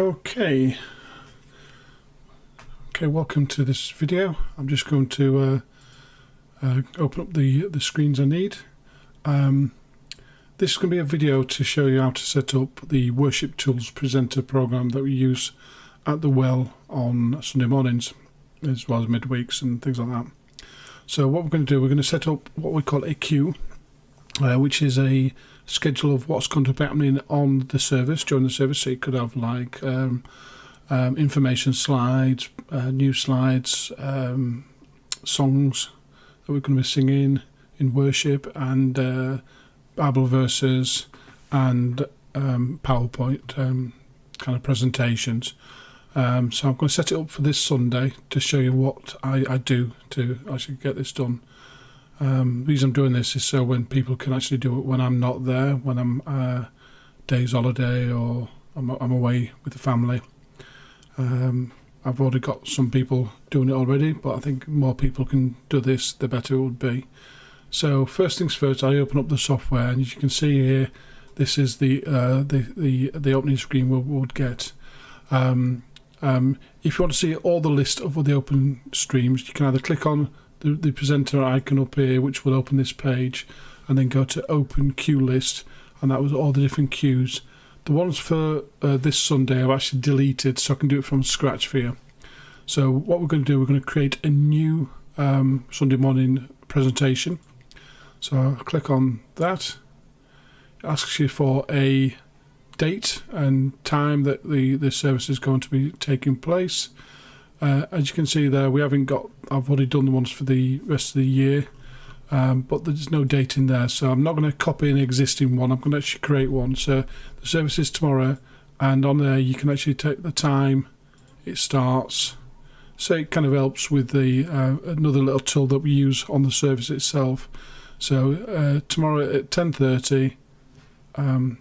Okay, welcome to this video. I'm just going to open up the screens I need. This is going to be a video to show you how to set up the Worship Tools presenter program that we use at the Well on Sunday mornings, as well as midweeks and things like that. So what we're going to do, we're going to set up what we call a queue, which is a schedule of what's going to be happening on the service, during the service. So you could have like information slides, news slides, songs that we're going to be singing in worship, and Bible verses, and PowerPoint kind of presentations. So I'm going to set it up for this Sunday to show you what I do to actually get this done. The reason I'm doing this is so when people can actually do it when I'm not there, when I'm day's holiday or I'm away with the family. I've already got some people doing it already, but I think more people can do this, the better it would be. So first things first, I open up the software, and as you can see here, this is the opening screen we would get. If you want to see all the list of all the open streams, you can either click on the presenter icon up here, which will open this page, and then go to open queue list, and that was all the different queues. The ones for this Sunday I've actually deleted, so I can do it from scratch for you. So what we're going to do, we're going to create a new Sunday morning presentation. So I'll click on that. It asks you for a date and time that the service is going to be taking place. As you can see there, I've already done the ones for the rest of the year, but there's no date in there, so I'm not going to copy an existing one. I'm going to actually create one. So the service is tomorrow, and on there you can actually take the time it starts. So it kind of helps with the another little tool that we use on the service itself. So tomorrow at 10:30, and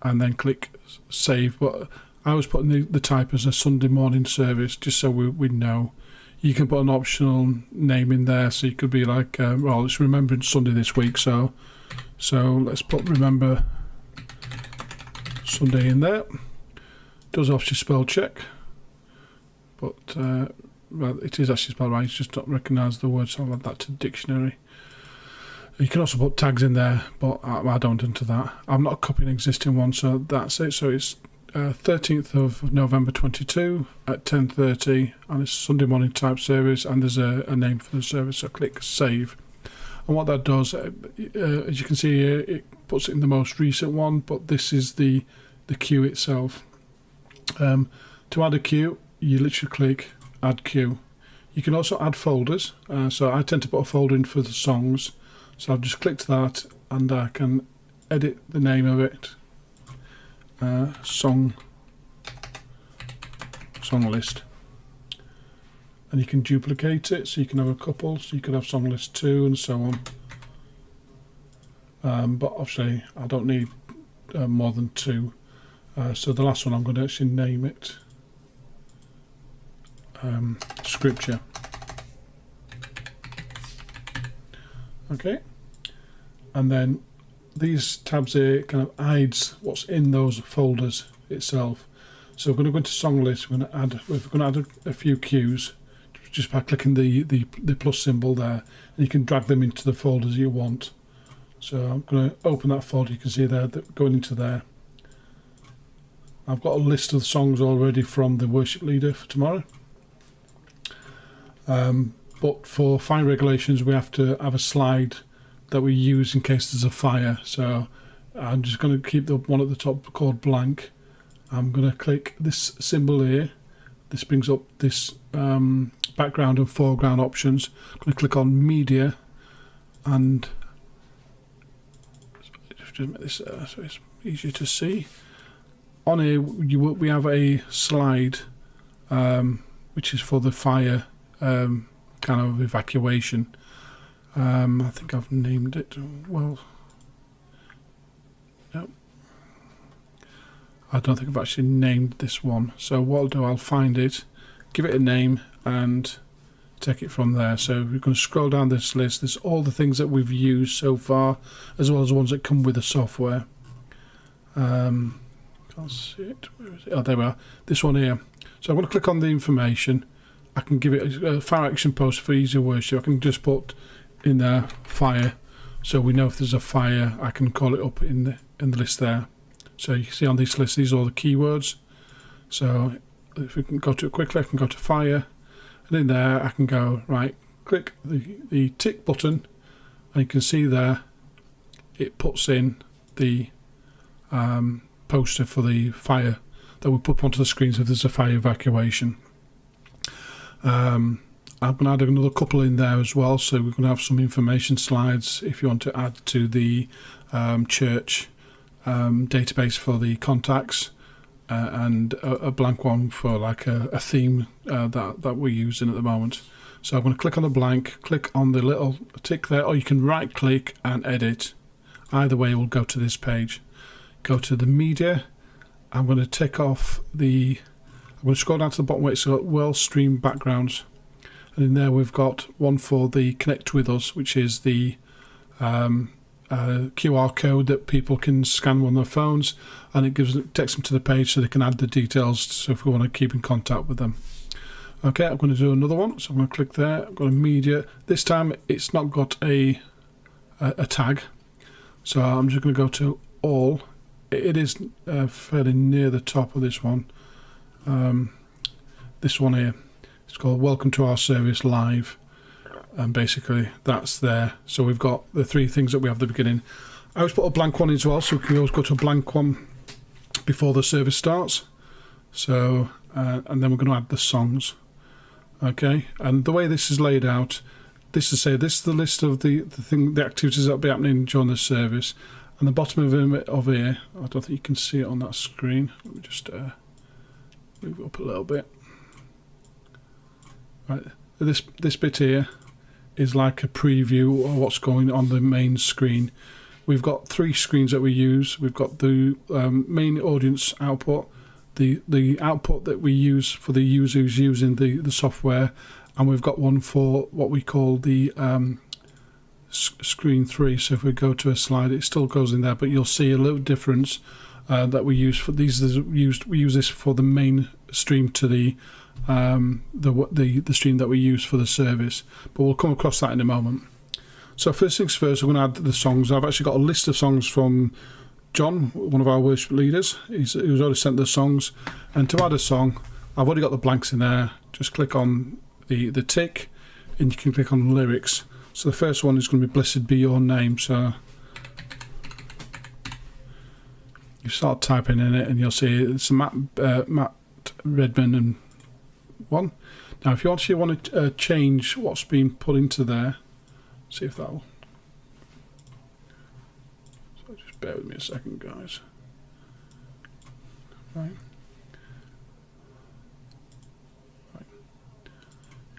then click save. But I was putting the type as a Sunday morning service, just so we know. You can put an optional name in there, so you could be like, well, it's Remembrance Sunday this week, so let's put Remember Sunday in there. Does obviously spell check, but well, it is actually spelled right. It's just not recognise the word, so I'll add that to the dictionary. You can also put tags in there, but I don't enter that. I'm not copying existing one, so that's it. So it's 13th of November 22 at 10:30, and it's Sunday morning type service, and there's a name for the service, so click save. And what that does, as you can see here, it puts it in the most recent one, but this is the queue itself. To add a queue, you literally click add queue. You can also add folders, so I tend to put a folder in for the songs, so I've just clicked that, and I can edit the name of it. Song list, and you can duplicate it, so you can have a couple, so you could have song list 2 and so on, but obviously I don't need more than 2, so the last one I'm going to actually name it Scripture. Okay, and then these tabs here kind of hides what's in those folders itself. So we're going to go into song list. We're going to add a few cues just by clicking the plus symbol there, and you can drag them into the folders you want. So I'm going to open that folder. You can see there that going into there. I've got a list of songs already from the worship leader for tomorrow. But for fire regulations, we have to have a slide that we use in case there's a fire. So I'm just going to keep the one at the top called blank. I'm going to click this symbol here. This brings up this background and foreground options. I'm going to click on media, and just make this so it's easier to see. On here we have a slide which is for the fire kind of evacuation. I think I've named it. Well, no, I don't think I've actually named this one. So what I'll do, I'll find it, give it a name, and take it from there. So we're going to scroll down this list. There's all the things that we've used so far, as well as the ones that come with the software. Can't see it. Where is it? Oh, there we are. This one here. So I'm going to click on the information. I can give it a fire action post for easier worship. I can just put in there fire, so we know if there's a fire. I can call it up in the list there. So you can see on this list, these are all the keywords. So if we can go to it quickly, I can go to fire, and in there I can go right. Click the tick button, and you can see there it puts in the poster for the fire that we put onto the screens if there's a fire evacuation. I'm going to add another couple in there as well, so we're going to have some information slides if you want to add to the church database for the contacts, and a blank one for like a theme that we're using at the moment. So I'm going to click on the blank, click on the little tick there, or you can right click and edit. Either way we'll go to this page. Go to the media. I'm going to take off I'm going to scroll down to the bottom where it's got World Stream Backgrounds, and in there we've got one for the Connect With Us, which is the QR code that people can scan on their phones, and it takes them to the page so they can add the details, so if we want to keep in contact with them. Okay, I'm going to do another one, so I'm going to click there. I've got a media. This time it's not got a tag, so I'm just going to go to all. It is fairly near the top of this one. This one here, it's called Welcome to Our Service Live, and basically that's there. So we've got the three things that we have at the beginning. I always put a blank one in as well, so we can always go to a blank one before the service starts. So and then we're going to add the songs. Okay, and the way this is laid out, this is the list of the activities that will be happening during the service. And the bottom of here, I don't think you can see it on that screen. Let me just move it up a little bit. Right, this bit here is like a preview of what's going on the main screen. We've got three screens that we use. We've got the main audience output, the output that we use for the user who's using the software, and we've got one for what we call the screen 3. So if we go to a slide, it still goes in there, but you'll see a little difference that we use for these. We use this for the main stream to the stream that we use for the service, but we'll come across that in a moment. So first things first, we're going to add the songs. I've actually got a list of songs from John, one of our worship leaders. He's already sent the songs, and to add a song, I've already got the blanks in there. Just click on the tick, and you can click on lyrics. So the first one is going to be Blessed Be Your Name. So you start typing in it, and you'll see it's Matt Redman and one. Now, if you actually want to change what's been put into there, see if that'll. So just bear with me a second, guys. Right.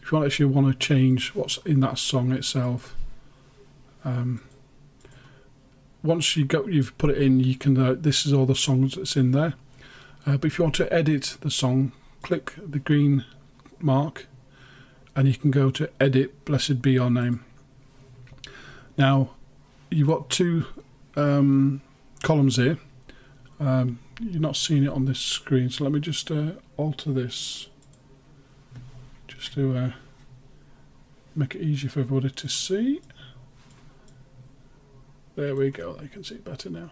If you actually want to change what's in that song itself, once you've put it in, you can. This is all the songs that's in there. But if you want to edit the song, click the green mark, and you can go to Edit. Blessed Be Your Name. Now, you've got two columns here. You're not seeing it on this screen, so let me just alter this. Just to make it easier for everybody to see. There we go, they can see it better now.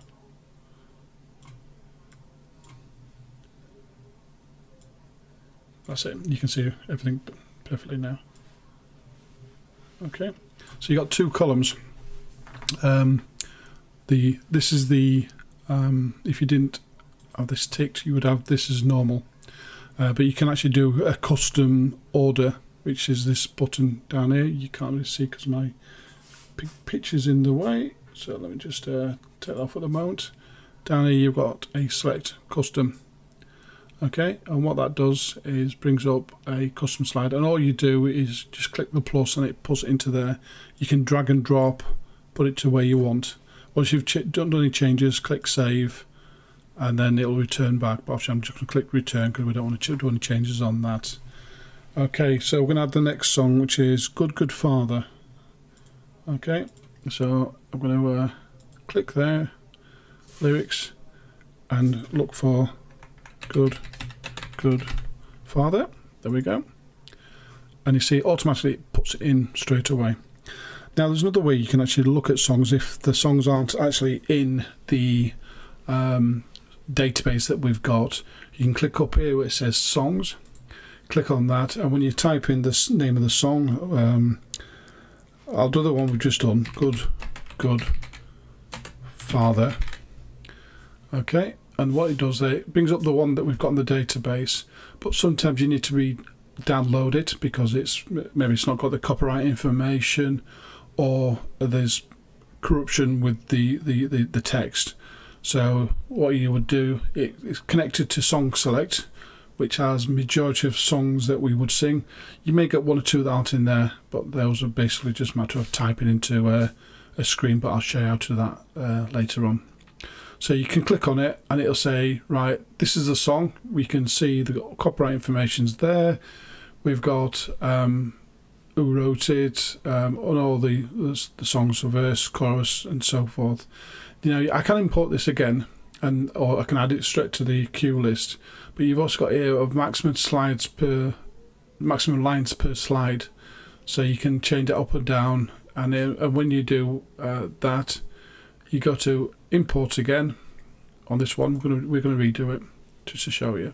That's it, you can see everything perfectly now. Okay, so you got two columns. This is the if you didn't have this ticked, you would have this as normal. But you can actually do a custom order, which is this button down here. You can't really see because my picture's in the way. So let me just take that off at the moment. Down here you've got a select custom. Okay, and what that does is brings up a custom slide, and all you do is just click the plus and it puts it into there. You can drag and drop, put it to where you want. Once you've done any changes, click save, and then it'll return back. But obviously I'm just going to click return because we don't want to do any changes on that. Okay, so we're going to add the next song, which is Good Good Father. Okay, so I'm going to click there, lyrics, and look for good father. There we go. And you see automatically it puts it in straight away. Now there's another way you can actually look at songs if the songs aren't actually in the database that we've got. You can click up here where it says songs, click on that, and when you type in the name of the song, I'll do the one we've just done, good father. Okay, and what it does there, it brings up the one that we've got in the database, but sometimes you need to download it because maybe it's not got the copyright information, or there's corruption with the text. So what you would do, it's connected to Song Select, which has majority of songs that we would sing. You may get one or two that aren't in there, but those are basically just a matter of typing into a screen, but I'll show you how to do that later on. So you can click on it and it'll say, right, this is the song. We can see the copyright information's there. We've got who wrote it, on all the songs, the verse, chorus, and so forth. You know, I can import this again, or I can add it straight to the queue list. But you've also got here of maximum lines per slide, so you can change it up and down. And when you do that, you go to import again. On this one, we're going to redo it just to show you.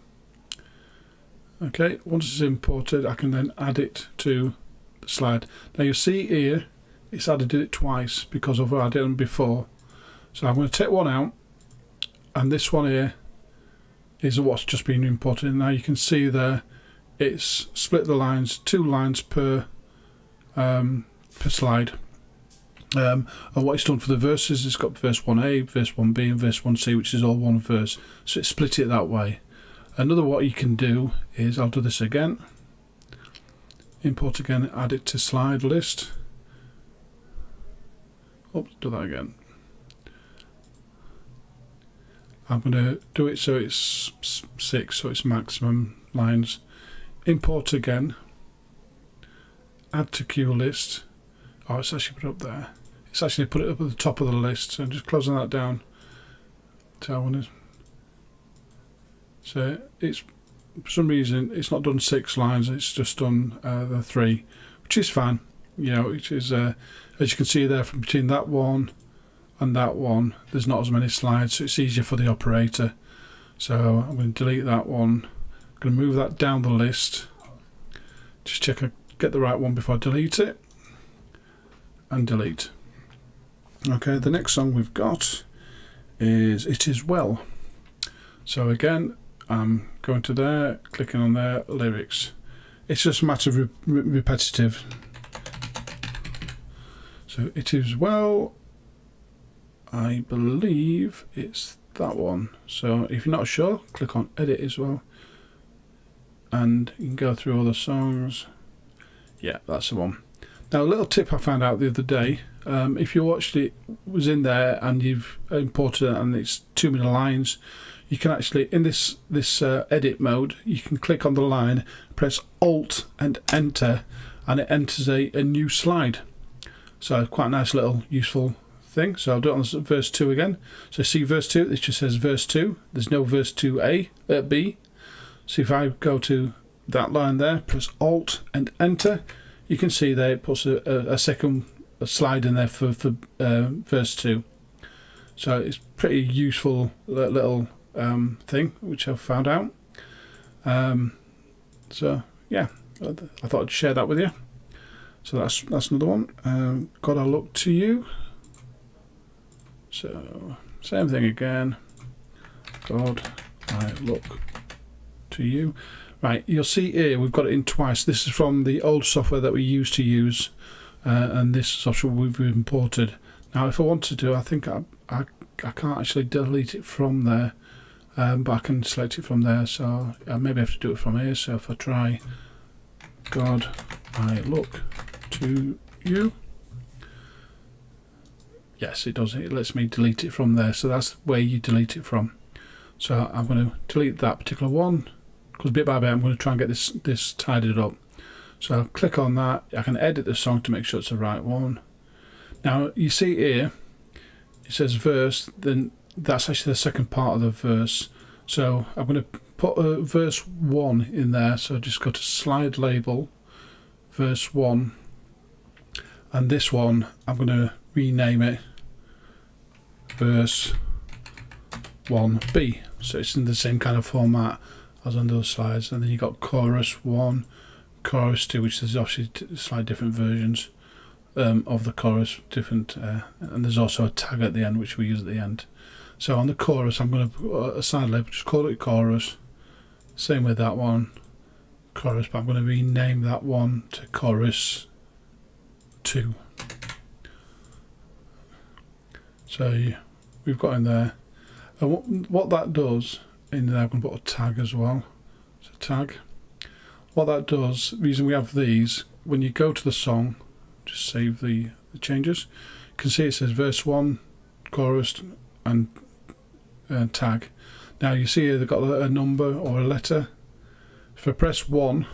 Okay, once it's imported, I can then add it to the slide. Now you see here, it's added it twice because of what I did before. So I'm going to take one out, and this one here is what's just been imported. And now you can see there, it's split the lines, 2 lines per slide. And what it's done for the verses, it's got verse 1A, verse 1B, and verse 1C, which is all one verse. So it split it that way. Another what you can do is, I'll do this again. Import again, add it to slide list. Oops, do that again. I'm going to do it so it's 6, so it's maximum lines. Import again. Add to queue list. Oh, it's actually put it up there. It's actually put it up at the top of the list. So I'm just closing that down. So I want to. So it's, for some reason, it's not done 6 lines. It's just done the 3, which is fine. You know, it is as you can see there, from between that one and that one, there's not as many slides, so it's easier for the operator. So I'm going to delete that one. I'm going to move that down the list. Just check I get the right one before I delete it. And delete. Okay, the next song we've got is It Is Well. So again, I'm going to there, clicking on there, lyrics. It's just a matter of repetitive. So It Is Well, I believe it's that one. So if you're not sure, click on edit as well, and you can go through all the songs. Yeah, that's the one. Now, a little tip I found out the other day, if you watched it, was in there and you've imported it and it's too many lines, you can actually, in this edit mode, you can click on the line, press Alt and Enter, and it enters a new slide. So quite a nice little useful thing. So I'll do it on verse 2 again. So see verse 2, this just says verse 2. There's no verse 2A, B. So if I go to that line there, press Alt and Enter, you can see there it puts a second slide in there for verse 2. So it's pretty useful little thing which I've found out. So yeah, I thought I'd share that with you. So that's another one. God, I look to you. So same thing again. God, I look to you. Right, you'll see here we've got it in twice. This is from the old software that we used to use, and this software we've imported. Now, if I want to do, I think I can't actually delete it from there, but I can select it from there. So maybe I have to do it from here. So if I try, God, I look to you. Yes, it does. It lets me delete it from there. So that's where you delete it from. So I'm going to delete that particular one, because bit by bit I'm going to try and get this tidied up. So I'll click on that. I can edit the song to make sure it's the right one. Now you see here, it says verse, then that's actually the second part of the verse. So I'm going to put verse 1 in there. So just go to slide label, verse 1, and this one I'm going to rename it verse 1b. So it's in the same kind of format as on those slides. And then you've got chorus 1, chorus 2, which is obviously slightly different versions of the chorus, different, and there's also a tag at the end which we use at the end. So on the chorus, I'm going to put a side label, just call it chorus. Same with that one, chorus, but I'm going to rename that one to chorus 2. So we've got in there, and what that does in there, I'm going to put a tag as well. So tag. What that does, the reason we have these, when you go to the song, just save the changes. You can see it says verse 1, chorus, and tag. Now you see they've got a number or a letter. If I press 1,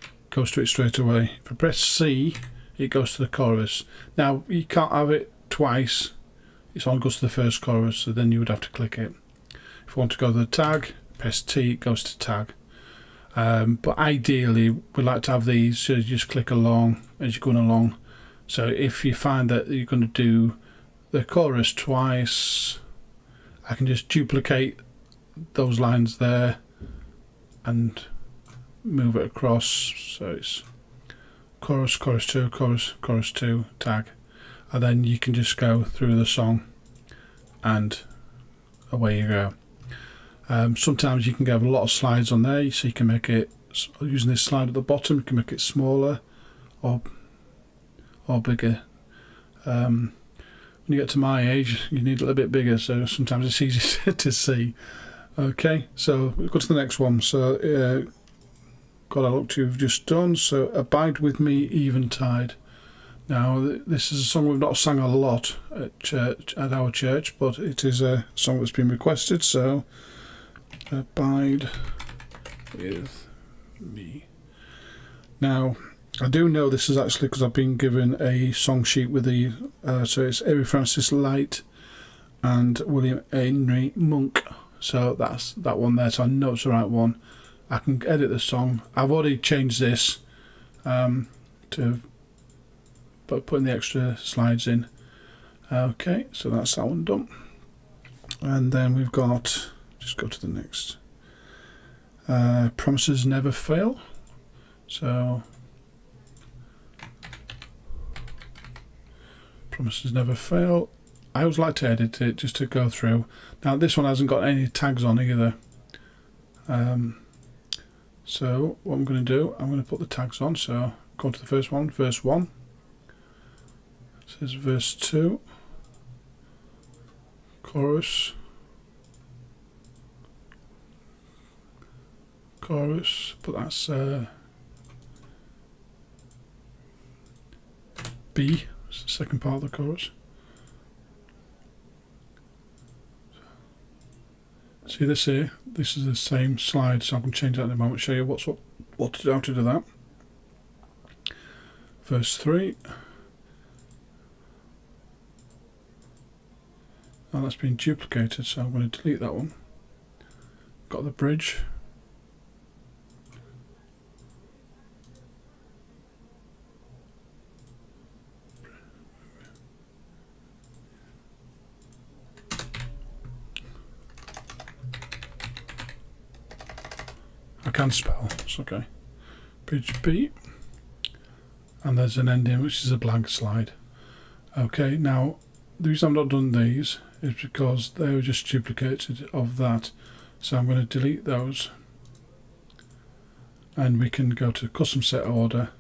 it goes to it straight away. If I press C, it goes to the chorus. Now you can't have it twice. It only goes to the first chorus, so then you would have to click it. If you want to go to the tag, press T, it goes to tag. But ideally we like to have these so you just click along as you're going along. So if you find that you're going to do the chorus twice, I can just duplicate those lines there and move it across. So it's chorus, chorus 2, chorus, chorus 2, tag, and then you can just go through the song and away you go. Sometimes you can have a lot of slides on there, so you can make it, using this slide at the bottom, you can make it smaller or bigger. When you get to my age, you need a little bit bigger, so sometimes it's easy to see. Okay, so we'll go to the next one. So God, I looked you've just done. So Abide With Me, Eventide. Now this is a song we've not sung a lot at church, at our church, but it is a song that's been requested. So Abide With Me. Now I do know this is actually because I've been given a song sheet with the so it's Avery Francis Light and William Henry Monk. So that's that one there. So I know it's the right one. I can edit the song. I've already changed this to putting the extra slides in. Okay, so that's that one done. And then we've got, just go to the next. Promises Never Fail. So Promises Never Fail. I always like to edit it just to go through. Now this one hasn't got any tags on either. So what I'm going to do, I'm going to put the tags on. So go to the first one, verse 1. It says verse 2. Chorus. Chorus, but that's B, it's the second part of the chorus. See this here? This is the same slide, so I can change that in a moment. Show you how to do that. Verse 3. Now that's been duplicated, so I'm going to delete that one. Got the bridge. I can spell, it's okay. Bridge B, and there's an ending which is a blank slide. Okay, now the reason I've not done these is because they were just duplicated of that, so I'm going to delete those, and we can go to custom set order,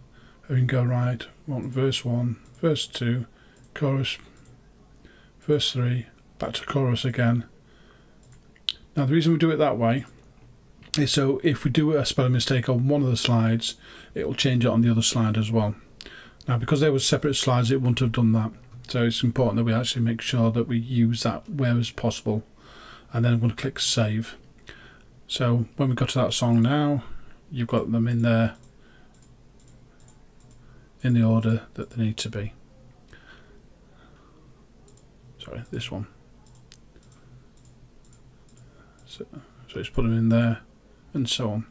and we can go right, want verse 1, verse 2, chorus, verse 3, back to chorus again. Now the reason we do it that way is so if we do a spelling mistake on one of the slides, it will change it on the other slide as well. Now because they were separate slides, it wouldn't have done that. So it's important that we actually make sure that we use that where as possible. And then I'm going to click save. So when we go to that song now, you've got them in there in the order that they need to be. Sorry, this one. So it's put them in there, and so on.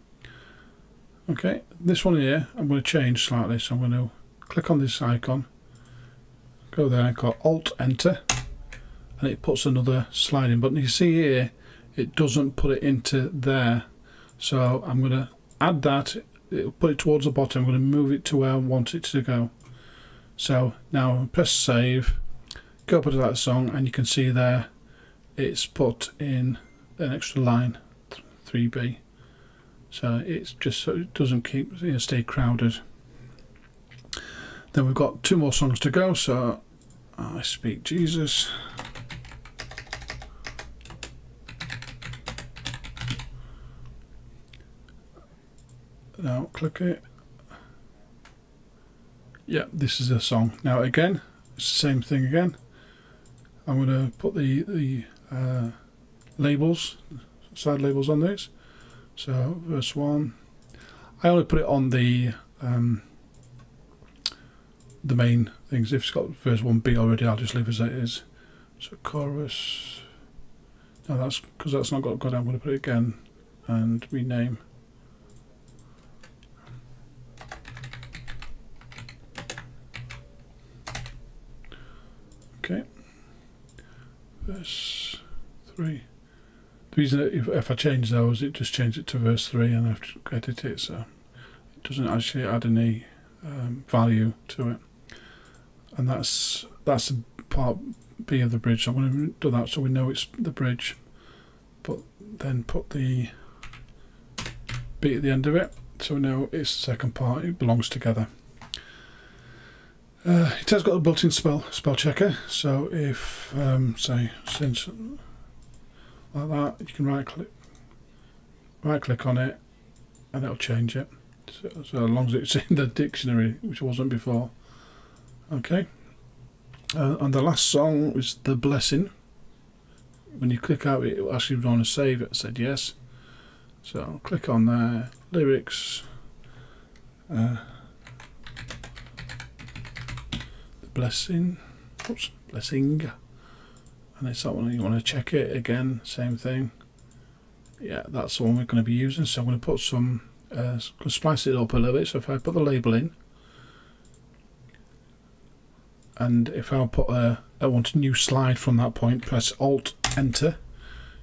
Okay, this one here I'm going to change slightly, so I'm going to click on this icon, go there and call Alt Enter, and it puts another sliding button. You see here it doesn't put it into there, so I'm going to add that. It'll put it towards the bottom. I'm going to move it to where I want it to go. So now press save, go up to that song, and you can see there it's put in an extra line, 3B. So it's just so it doesn't keep, stay crowded. Then we've got 2 more songs to go. So I Speak Jesus. Now click it. Yeah, this is a song. Now again, it's the same thing again. I'm going to put the labels, side labels on this. So verse 1, I only put it on the main things. If it's got verse 1B already, I'll just leave as it is. So chorus, no, that's because that's not got good. I'm going to put it again and rename. Okay, verse 3. The reason that if I change those, it just changes it to verse 3 and I have to edit it, so it doesn't actually add any value to it. And that's part B of the bridge. So I'm going to do that so we know it's the bridge, but then put the B at the end of it so we know it's the second part. It belongs together. It has got a built-in spell checker. So if say since like that, you can right click on it and it'll change it, so as long as it's in the dictionary, which it wasn't before. Okay, and the last song is The Blessing. When you click out it will ask you if you want to save it. I said yes, so I'll click on there, lyrics, The Blessing, blessing. And it's that one. You want to check it again, same thing. Yeah, that's the one we're going to be using. So I'm going to put some, splice it up a little bit. So if I put the label in, and if I put I want a new slide from that point, press Alt Enter.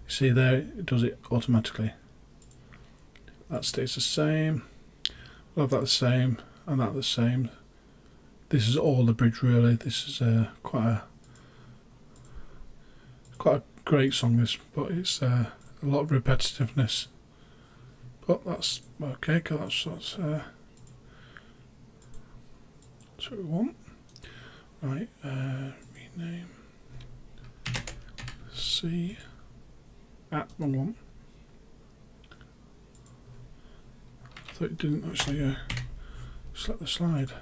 You see there, it does it automatically. That stays the same. We'll have that the same, and that the same. This is all the bridge really. This is quite a great song, this, but it's a lot of repetitiveness. But that's okay, because that's what we want. Right, rename C wrong one. I thought it didn't actually select the slide.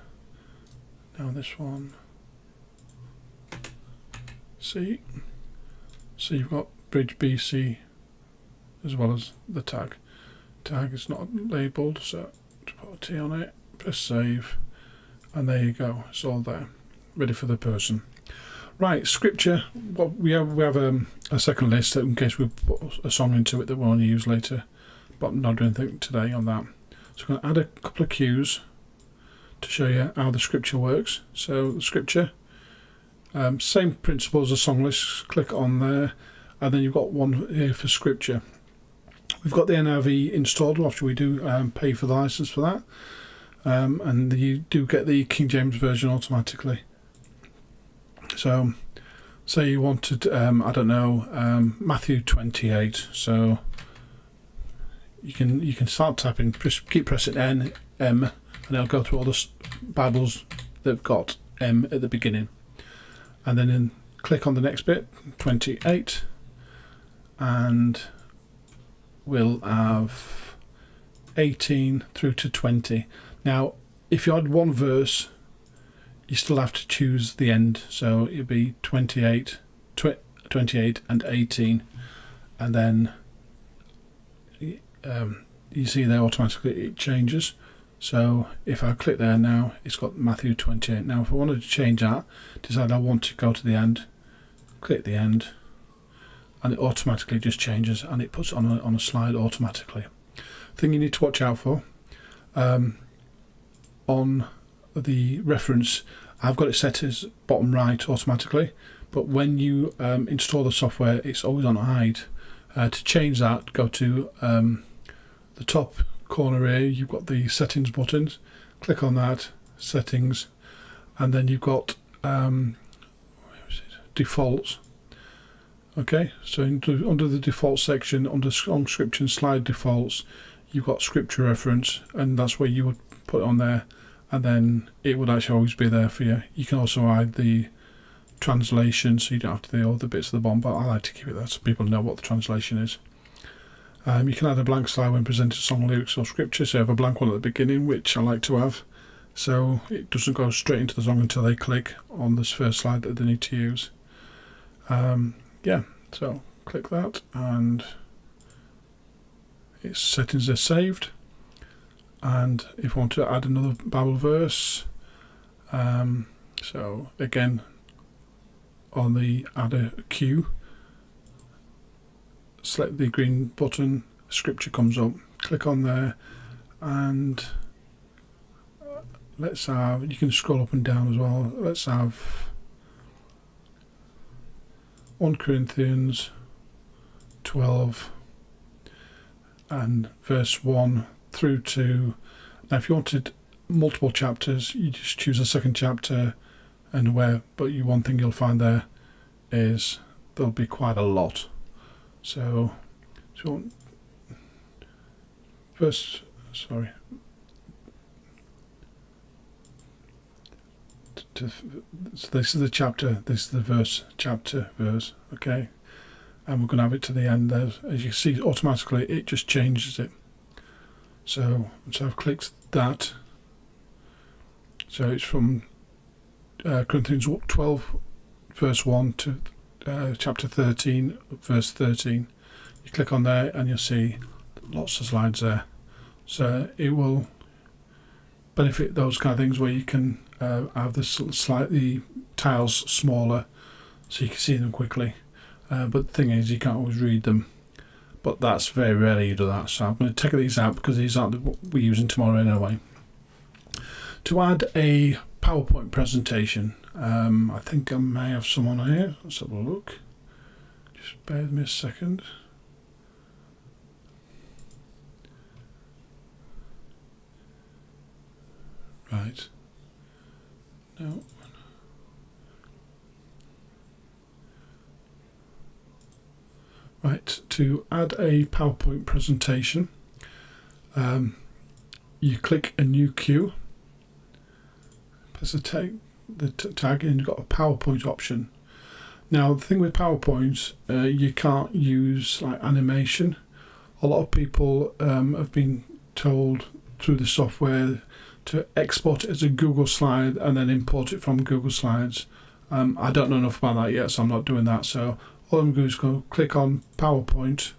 Now this one C. So you've got bridge BC as well as the tag. Tag is not labelled, so just put a T on it, press save, and there you go. It's all there, ready for the person. Right, scripture. Well, we have a second list in case we put a song into it that we'll only use later, but I'm not doing anything today on that. So I'm going to add a couple of cues to show you how the scripture works. So the scripture. Same principle as a song list. Click on there, and then you've got one here for scripture. We've got the NIV installed after we do pay for the license for that, and you do get the King James version automatically. So say you wanted I don't know, Matthew 28, so you can start tapping, keep pressing M, and it'll go through all the Bibles that've got M at the beginning. And then click on the next bit, 28, and we'll have 18 through to 20. Now, if you had one verse, you still have to choose the end, so it'd be 28 and 18, and then you see there automatically it changes. So if I click there now, it's got Matthew 28. Now if I wanted to change that, decide I want to go to the end, click the end, and it automatically just changes and it puts it on a slide automatically. Thing you need to watch out for, on the reference, I've got it set as bottom right automatically, but when you install the software, it's always on hide. To change that, go to the top corner here. You've got the settings buttons. Click on that, settings, and then you've got defaults. Okay, so under the default section, under song scripture slide defaults, you've got scripture reference, and that's where you would put it on there, and then it would actually always be there for you. You can also hide the translation, so you don't have to do all the bits of the bomb, but I like to keep it there so people know what the translation is. You can add a blank slide when presented song lyrics or scripture, so you have a blank one at the beginning, which I like to have, so it doesn't go straight into the song until they click on this first slide that they need to use. Yeah, so click that and its settings are saved. And if you want to add another Bible verse, so again on the add a cue, select the green button, scripture comes up, click on there, and let's have, you can scroll up and down as well, let's have 1 Corinthians 12 and verse 1 through to, now if you wanted multiple chapters, you just choose a second chapter and where, but one thing you'll find there is there'll be quite a lot. So you want verse, sorry, so this is the chapter, this is the verse, chapter, verse, okay, and we're going to have it to the end there. As you see, automatically it just changes it. So I've clicked that, so it's from Corinthians 12 verse 1 to chapter 13 verse 13. You click on there and you'll see lots of slides there, so it will benefit those kind of things where you can have this slightly tiles smaller so you can see them quickly, but the thing is you can't always read them, but that's very rarely you do that, so I'm going to take these out because these aren't what we're using tomorrow anyway. To add a PowerPoint presentation, I think I may have some on here, let's have a look, just bear with me a second. Right, no. Right, to add a PowerPoint presentation, you click a new queue, press the tag and you've got a PowerPoint option. Now the thing with PowerPoint, you can't use like animation. A lot of people have been told through the software to export it as a Google slide and then import it from Google Slides. I don't know enough about that yet, so I'm not doing that. So all I'm going to do is go click on PowerPoint,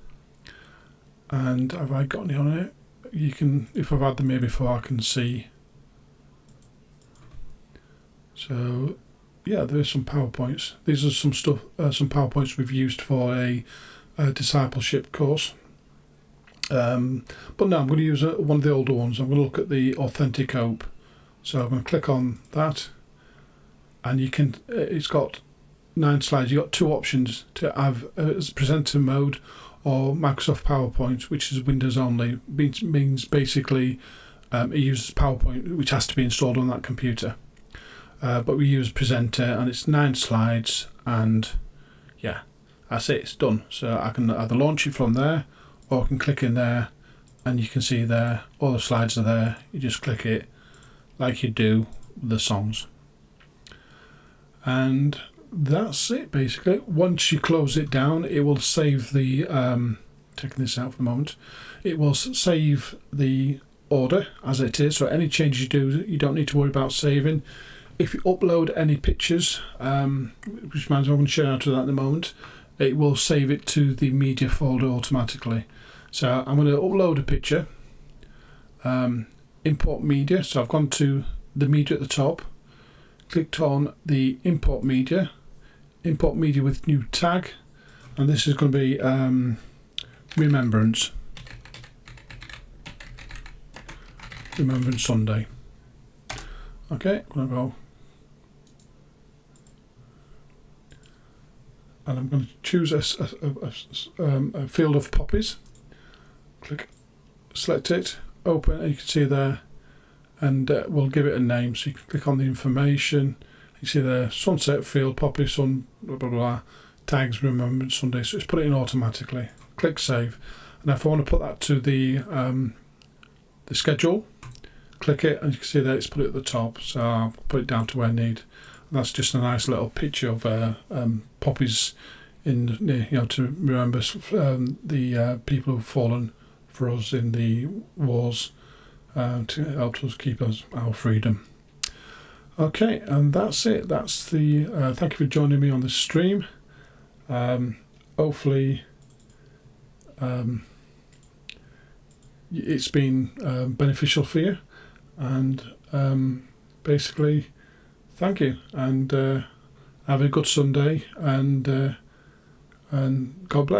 and have I got any on it? You can, if I've had them here before, I can see. So yeah, there's some PowerPoints. These are some stuff, some PowerPoints we've used for a discipleship course. But no, I'm going to use one of the older ones. I'm going to look at the Authentic Hope. So I'm going to click on that, and you can. It's got 9 slides. You've got 2 options to have as presenter mode or Microsoft PowerPoint, which is Windows only. Means basically it uses PowerPoint, which has to be installed on that computer. But we use presenter, and it's 9 slides, and yeah, that's it. It's done. So I can either launch it from there, or I can click in there, and you can see there all the slides are there. You just click it like you do the songs, and that's it basically. Once you close it down, it will save the taking this out for the moment, it will save the order as it is, so any changes you do, you don't need to worry about saving. If you upload any pictures, which reminds me, I'm going to show you how to do that in a moment, it will save it to the media folder automatically. So I'm going to upload a picture, import media, so I've gone to the media at the top, clicked on the import media with new tag, and this is going to be Remembrance Sunday. Okay, I'm going to go, and I'm going to choose a field of poppies. Click, select it, open, and you can see there, and we'll give it a name. So you can click on the information. You see there, sunset field, poppy, sun, blah blah blah, tags, Remembrance Sunday. So it's put it in automatically. Click save, and if I want to put that to the schedule, click it, and you can see there it's put it at the top. So I'll put it down to where I need. And that's just a nice little picture of poppies in, to remember the people who've fallen for us in the wars, to help us keep our freedom. Okay, and that's it. That's the thank you for joining me on this stream. Hopefully it's been beneficial for you, and basically thank you, and have a good Sunday, and God bless.